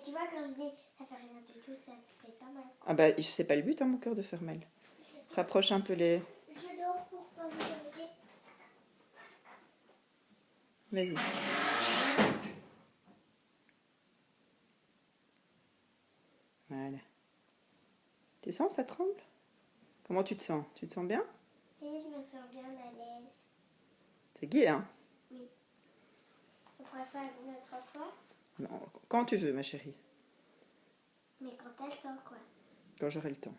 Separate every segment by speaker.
Speaker 1: tu vois, quand je dis ça fait rien du tout, ça fait pas mal.
Speaker 2: Ah bah, c'est pas le but, hein, mon cœur, de faire mal. Rapproche un peu les...
Speaker 1: Je dors pour pas me réveiller.
Speaker 2: Vas-y. Voilà. Tu sens, ça tremble? Comment tu te sens? Tu te sens bien?
Speaker 1: Oui, je me sens bien à l'aise.
Speaker 2: C'est gai, hein?
Speaker 1: Oui. On pourrait faire une autre fois,
Speaker 2: Non, quand tu veux, ma chérie.
Speaker 1: mais quand t'as le temps, quoi.
Speaker 2: Quand j'aurai le temps.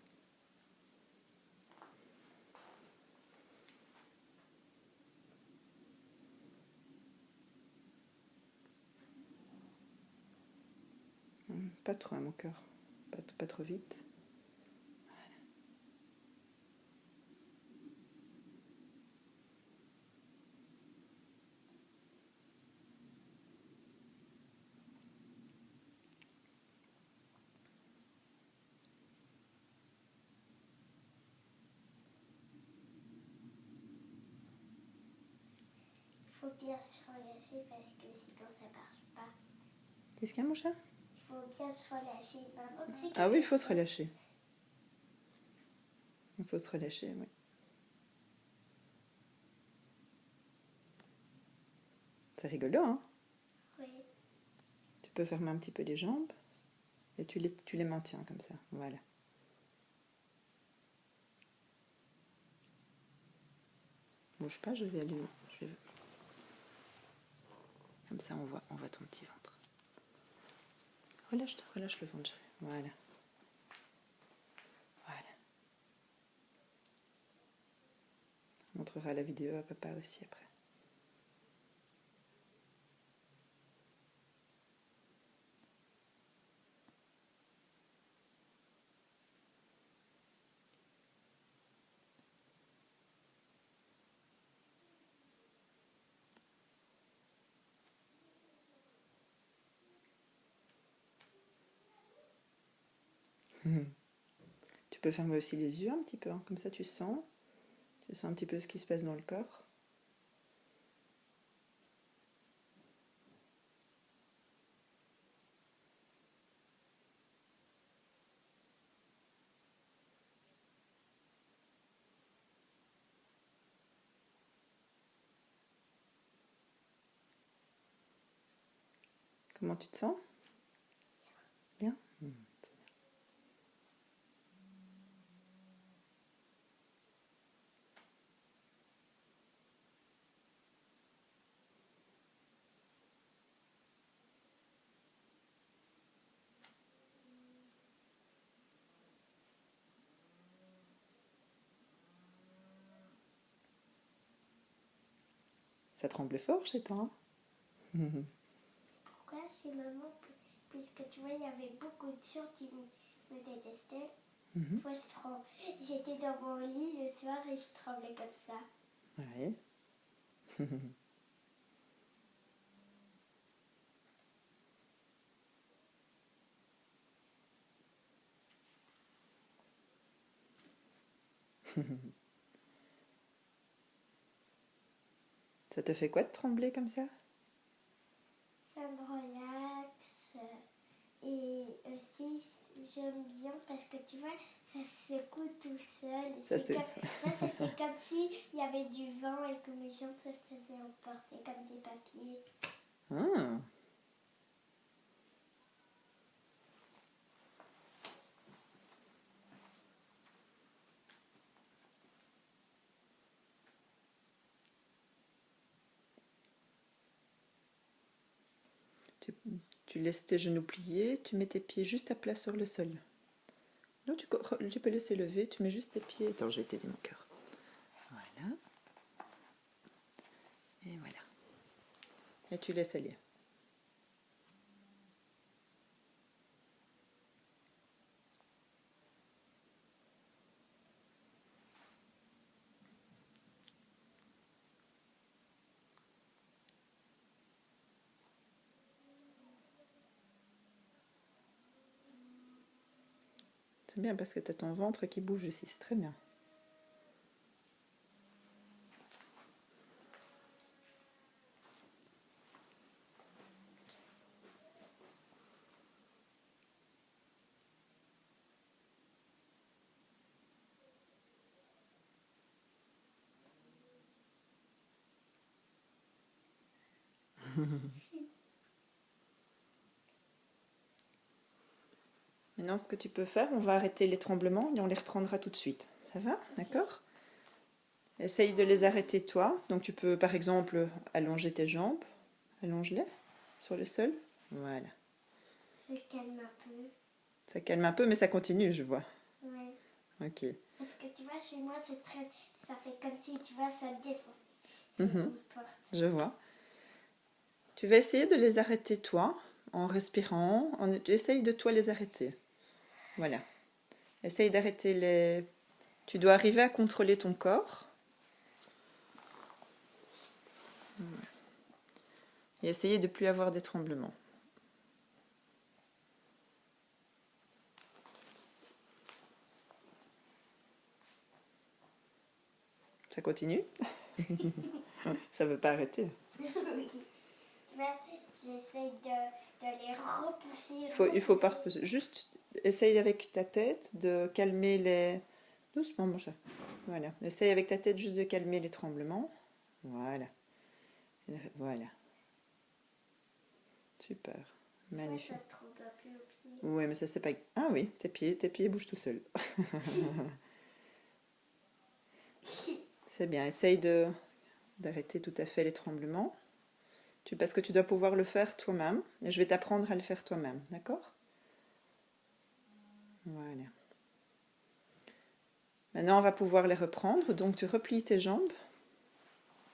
Speaker 2: Pas trop, hein, mon cœur. Pas trop vite.
Speaker 1: Il faut bien se relâcher parce que sinon ça marche pas.
Speaker 2: Qu'est-ce qu'il y a, mon chat?
Speaker 1: Il faut bien se relâcher. Maman, tu sais que
Speaker 2: Ah oui, il
Speaker 1: c'est
Speaker 2: faut se
Speaker 1: ça.
Speaker 2: relâcher. Il faut se relâcher, oui. C'est rigolo, hein?
Speaker 1: Oui.
Speaker 2: Tu peux fermer un petit peu les jambes et tu les maintiens comme ça. Voilà. Bouge pas, je vais aller... Comme ça, on voit ton petit ventre. Relâche le ventre, chérie. Voilà. Voilà. On montrera la vidéo à papa aussi après. Tu peux fermer aussi les yeux un petit peu, hein. Comme ça tu sens un petit peu ce qui se passe dans le corps. Comment tu te sens? Bien. Ça tremble fort chez toi, hein?
Speaker 1: Pourquoi chez maman, puisque tu vois, il y avait beaucoup de gens qui me détestaient. Tu vois, j'étais dans mon lit le soir et je tremblais comme ça.
Speaker 2: Ouais. Ça te fait quoi de trembler comme ça?
Speaker 1: Ça me relaxe. Et aussi, j'aime bien parce que tu vois, ça se secoue tout seul. Moi, c'était comme s'il y avait du vent et que mes jambes se faisaient emporter comme des papiers.
Speaker 2: Ah. Tu laisses tes genoux pliés, tu mets tes pieds juste à plat sur le sol. Non, tu peux laisser lever, tu mets juste tes pieds. Attends, je vais t'aider, mon cœur. Voilà. Et voilà. Et tu laisses aller. C'est bien parce que tu as ton ventre qui bouge ici, c'est très bien. Maintenant, ce que tu peux faire, on va arrêter les tremblements et on les reprendra tout de suite. Ça va? D'accord? Essaye de les arrêter toi. Donc tu peux par exemple allonger tes jambes. Allonge-les sur le sol. Voilà.
Speaker 1: Ça calme un peu.
Speaker 2: Ça calme un peu, mais ça continue, je vois.
Speaker 1: Ouais.
Speaker 2: Ok.
Speaker 1: Parce que tu vois, chez moi, c'est très... ça fait comme si, tu vois, ça défonce.
Speaker 2: Je vois. Tu vas essayer de les arrêter toi, en respirant. Essaye de toi les arrêter. Voilà. Essaye d'arrêter les... Tu dois arriver à contrôler ton corps. Et essayer de ne plus avoir des tremblements. Ça continue? Ça ne veut pas arrêter.
Speaker 1: Oui. Tu vois, j'essaie de les repousser.
Speaker 2: Il faut pas repousser. Juste essaye avec ta tête de calmer les... Doucement, mon chat. Voilà. Essaye avec ta tête juste de calmer les tremblements. Voilà. Voilà. Super. Magnifique.
Speaker 1: Ça tremble un peu au pied.
Speaker 2: Oui, mais ça c'est pas... Ah oui, tes pieds bougent tout seuls. C'est bien. Essaye d'arrêter tout à fait les tremblements. Parce que tu dois pouvoir le faire toi-même. Et je vais t'apprendre à le faire toi-même. D'accord? Voilà. Maintenant, on va pouvoir les reprendre. Donc, tu replies tes jambes.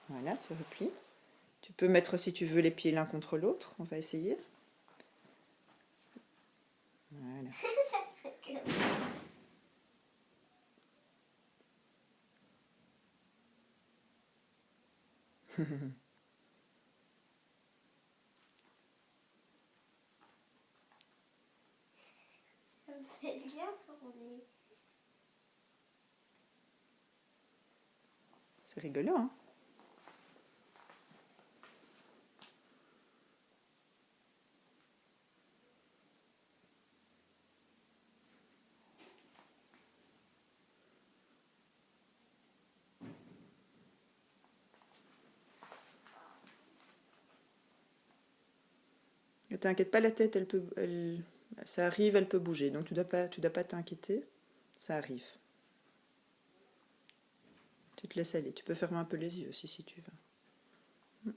Speaker 2: Voilà, tu replies. Tu peux mettre, si tu veux, les pieds l'un contre l'autre. On va essayer. Voilà.
Speaker 1: Ça me fait bien trembler.
Speaker 2: C'est rigolo, hein? Ne t'inquiète pas, la tête, ça arrive, elle peut bouger. Donc, tu dois pas t'inquiéter. Ça arrive. Tu te laisses aller. Tu peux fermer un peu les yeux aussi, si tu veux.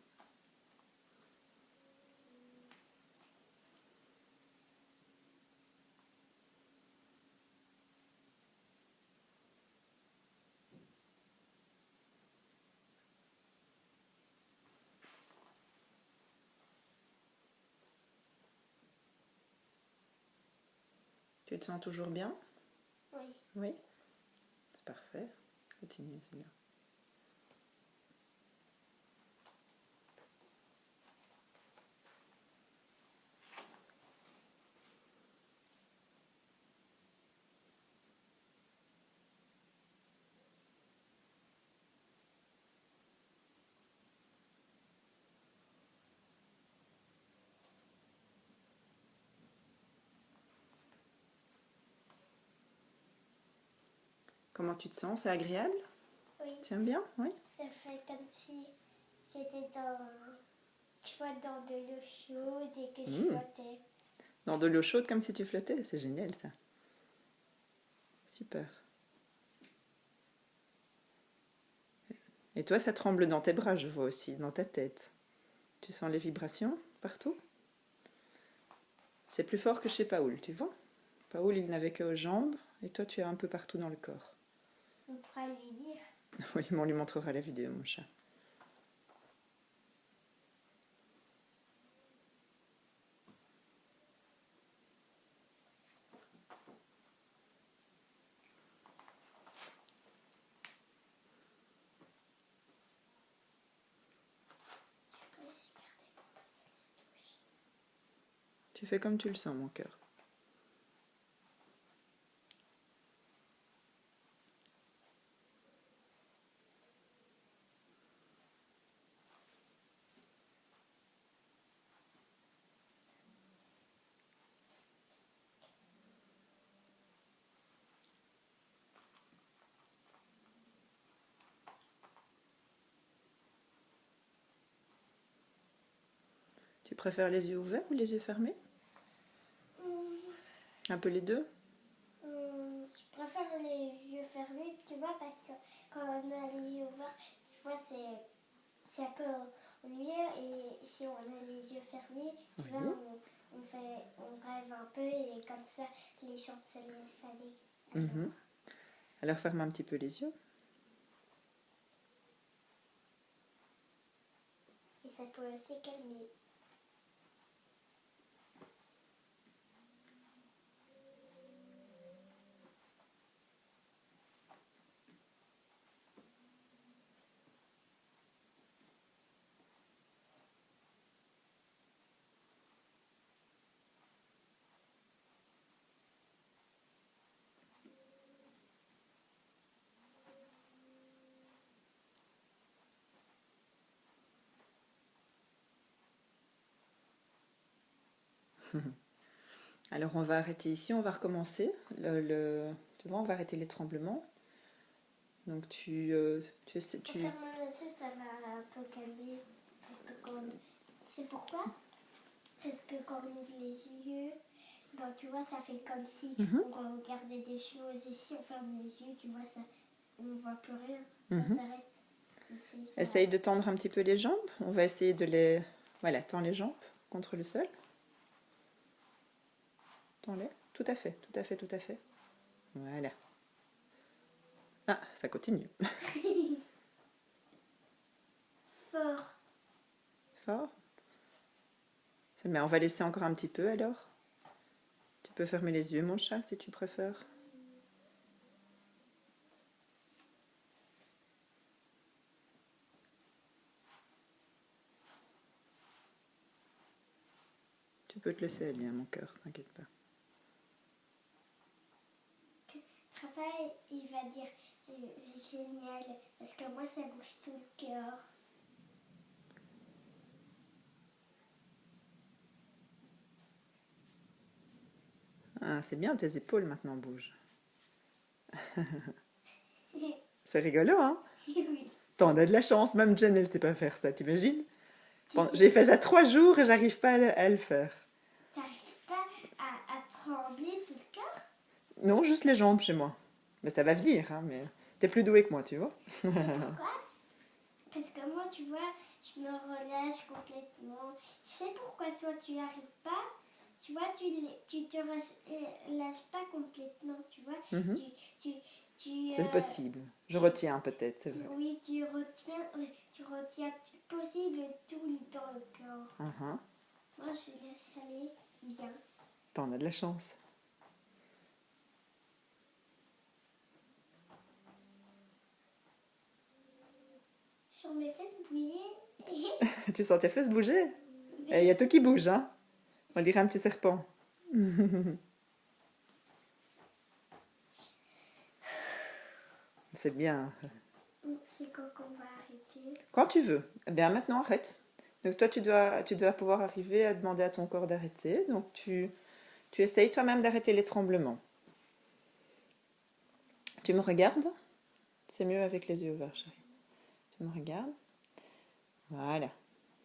Speaker 2: Tu te sens toujours bien?
Speaker 1: Oui.
Speaker 2: Oui. C'est parfait. Continue, c'est bien. Comment tu te sens? C'est agréable?
Speaker 1: Oui.
Speaker 2: Tu aimes bien? Oui.
Speaker 1: Ça fait comme si j'étais tu vois, dans de l'eau chaude et que je flottais.
Speaker 2: Dans de l'eau chaude comme si tu flottais? C'est génial ça. Super. Et toi, ça tremble dans tes bras, je vois aussi, dans ta tête. Tu sens les vibrations partout? C'est plus fort que chez Paoul, tu vois? Paoul, il n'avait qu'aux jambes, et toi, tu as un peu partout dans le corps.
Speaker 1: On pourra lui dire.
Speaker 2: Oui, mais on lui montrera la vidéo, mon chat.
Speaker 1: Je peux les écarter pour pas qu'elles se touchent.
Speaker 2: Tu fais comme tu le sens, mon cœur. préfères les yeux ouverts ou les yeux fermés? Un peu les deux?
Speaker 1: Je préfère les yeux fermés, tu vois, parce que quand on a les yeux ouverts, tu vois, c'est un peu ennuyeux. Et si on a les yeux fermés, tu vois, on rêve un peu et comme ça, les jambes se laissent aller.
Speaker 2: Alors ferme un petit peu les yeux.
Speaker 1: Et ça peut aussi calmer.
Speaker 2: Alors on va arrêter ici, on va recommencer. Tu vois, on va arrêter les tremblements. Donc tu sais,
Speaker 1: Pour faire mal aux yeux, ça va un peu calmer. C'est pourquoi? Parce que quand on ouvre les yeux, ben, tu vois, ça fait comme si on regardait des choses. Et si on ferme les yeux, tu vois, ça, on ne voit plus rien. Ça s'arrête.
Speaker 2: Essaye de tendre un petit peu les jambes. On va essayer de les... Voilà, tends les jambes contre le sol. Tends-les. Tout à fait, tout à fait, tout à fait. Voilà. Ah, ça continue.
Speaker 1: Fort.
Speaker 2: Fort. C'est bien, on va laisser encore un petit peu alors. Tu peux fermer les yeux, mon chat, si tu préfères. Tu peux te laisser aller, mon cœur, t'inquiète pas.
Speaker 1: Papa, il va dire génial, parce que moi, ça bouge tout le cœur.
Speaker 2: Ah, c'est bien, tes épaules maintenant bougent. C'est rigolo, hein?
Speaker 1: Oui.
Speaker 2: T'en as de la chance, même Jen, elle sait pas faire ça, t'imagines? J'ai fait ça 3 jours et j'arrive pas à le faire.
Speaker 1: T'arrives pas à trembler tout le cœur?
Speaker 2: Non, juste les jambes chez moi. Mais ça va venir, hein, mais t'es plus douée que moi, tu vois.
Speaker 1: Pourquoi? Parce que moi, tu vois, je me relâche complètement. Tu sais pourquoi toi, tu n'y arrives pas? Tu vois, tu te relâches pas complètement, tu vois.
Speaker 2: C'est possible. Je retiens peut-être, c'est vrai.
Speaker 1: Oui, tu retiens possible tout le temps le corps. Moi, je laisse aller bien.
Speaker 2: T'en as de la chance.
Speaker 1: Sur mes fesses bouger.
Speaker 2: Tu sens tes fesses bouger? Il y a tout qui bouge, hein? On dirait un petit serpent. C'est bien.
Speaker 1: C'est quand qu'on va arrêter?
Speaker 2: Quand tu veux. Eh bien, maintenant, arrête. Donc, toi, tu dois pouvoir arriver à demander à ton corps d'arrêter. Donc, tu essayes toi-même d'arrêter les tremblements. Tu me regardes? C'est mieux avec les yeux ouverts, chérie. Tu me regardes? Voilà.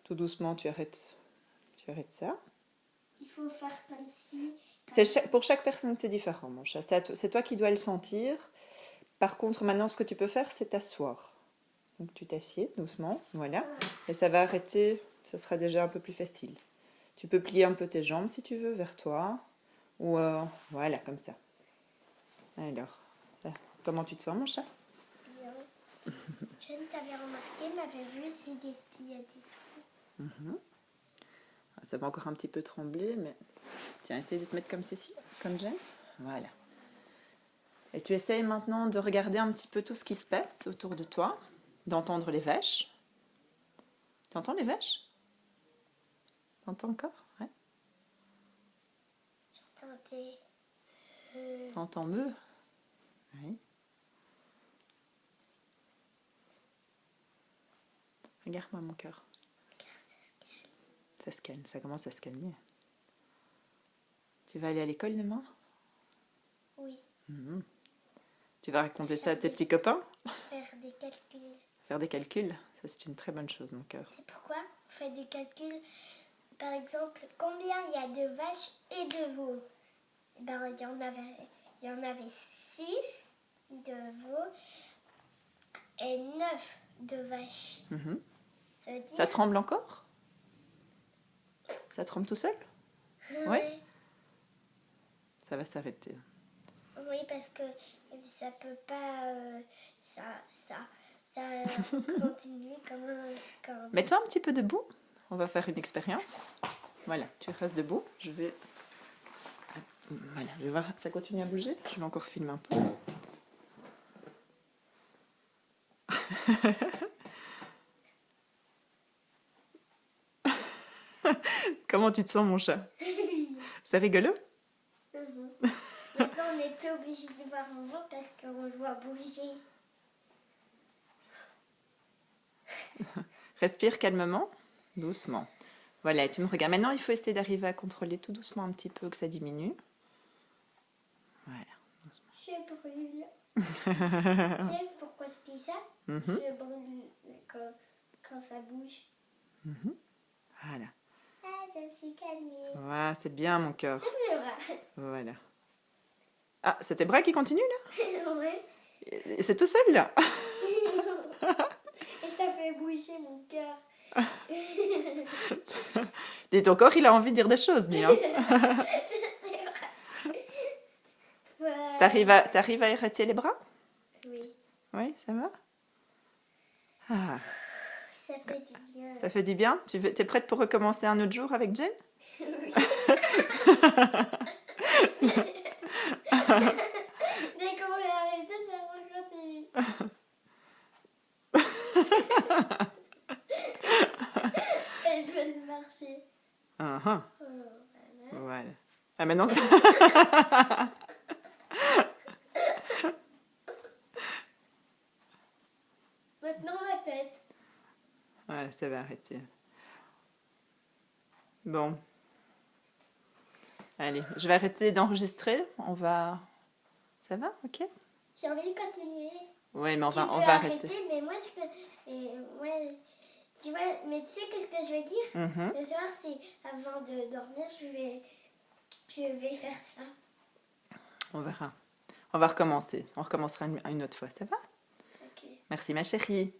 Speaker 2: Tout doucement, tu arrêtes ça.
Speaker 1: Il faut faire comme si...
Speaker 2: Pour chaque personne, c'est différent, mon chat. C'est toi qui dois le sentir. Par contre, maintenant, ce que tu peux faire, c'est t'asseoir. Donc, tu t'assieds doucement, voilà. Et ça va arrêter, ça sera déjà un peu plus facile. Tu peux plier un peu tes jambes, si tu veux, vers toi. Ou, voilà, comme ça. Alors, comment tu te sens, mon chat?
Speaker 1: Bien. Jen, t'avais remarqué, m'avait vu, il y a des trous.
Speaker 2: Ça va encore un petit peu trembler, mais... Tiens, essaye de te mettre comme ceci, comme Jen. Voilà. Et tu essayes maintenant de regarder un petit peu tout ce qui se passe autour de toi, d'entendre les vaches. Tu entends les vaches? T'entends encore? Ouais.
Speaker 1: J'entendais...
Speaker 2: T'entends meu? Oui. Regarde-moi mon cœur. Ça se calme, ça commence à se calmer. Tu vas aller à l'école demain?
Speaker 1: Oui.
Speaker 2: Tu vas raconter ça à tes petits copains?
Speaker 1: Faire des calculs.
Speaker 2: Faire des calculs? Ça, c'est une très bonne chose, mon cœur.
Speaker 1: C'est pourquoi on fait des calculs par exemple, combien il y a de vaches et de veaux? Ben, il y en avait 6 de veaux et 9 de vaches.
Speaker 2: Ça tremble encore? Ça tremble tout seul? Oui. Ça va s'arrêter.
Speaker 1: Oui, parce que ça peut pas... ça continue comme...
Speaker 2: Mets-toi un petit peu debout. On va faire une expérience. Voilà, tu restes debout. Je vais... Voilà, je vais voir, ça continue à bouger. Je vais encore filmer un peu. Comment tu te sens, mon chat? C'est rigolo?
Speaker 1: Maintenant, on n'est plus obligé de voir mon ventre parce qu'on le voit bouger.
Speaker 2: Respire calmement, doucement. Voilà, tu me regardes. Maintenant, il faut essayer d'arriver à contrôler tout doucement un petit peu, que ça diminue. Voilà.
Speaker 1: Je brûle. Tu sais pourquoi je dis ça? Je brûle quand ça bouge.
Speaker 2: Voilà.
Speaker 1: Ah, je me suis calmée.
Speaker 2: Ouais, c'est bien, mon cœur.
Speaker 1: C'est vrai.
Speaker 2: Voilà. Ah, c'est tes bras qui continuent, là?
Speaker 1: Ouais.
Speaker 2: Et c'est tout seul, là?
Speaker 1: Et ça fait bouger mon cœur.
Speaker 2: Dis, ton corps, il a envie de dire des choses, lui. Hein?
Speaker 1: C'est vrai. Ouais.
Speaker 2: T'arrives à arrêter les bras?
Speaker 1: Oui.
Speaker 2: Oui, ça va? Ah,
Speaker 1: Ça fait du bien.
Speaker 2: ça fait du bien? T'es prête pour recommencer un autre jour avec Jen?
Speaker 1: Oui. Dès qu'on va arrêter, ça va continuer. Elles veulent marcher.
Speaker 2: Voilà. Voilà. Ah, maintenant...
Speaker 1: Maintenant la tête.
Speaker 2: Ouais, ça va arrêter. Bon. Allez, je vais arrêter d'enregistrer. On va... Ça va? Ok?
Speaker 1: J'ai envie de continuer.
Speaker 2: Oui, mais on
Speaker 1: Tu
Speaker 2: va
Speaker 1: peux
Speaker 2: arrêter.
Speaker 1: Mais moi, tu vois, mais tu sais qu'est-ce que je veux dire? Le soir, c'est avant de dormir, je vais faire ça.
Speaker 2: On verra. On va recommencer. On recommencera une autre fois. Ça va?
Speaker 1: Ok.
Speaker 2: Merci, ma chérie.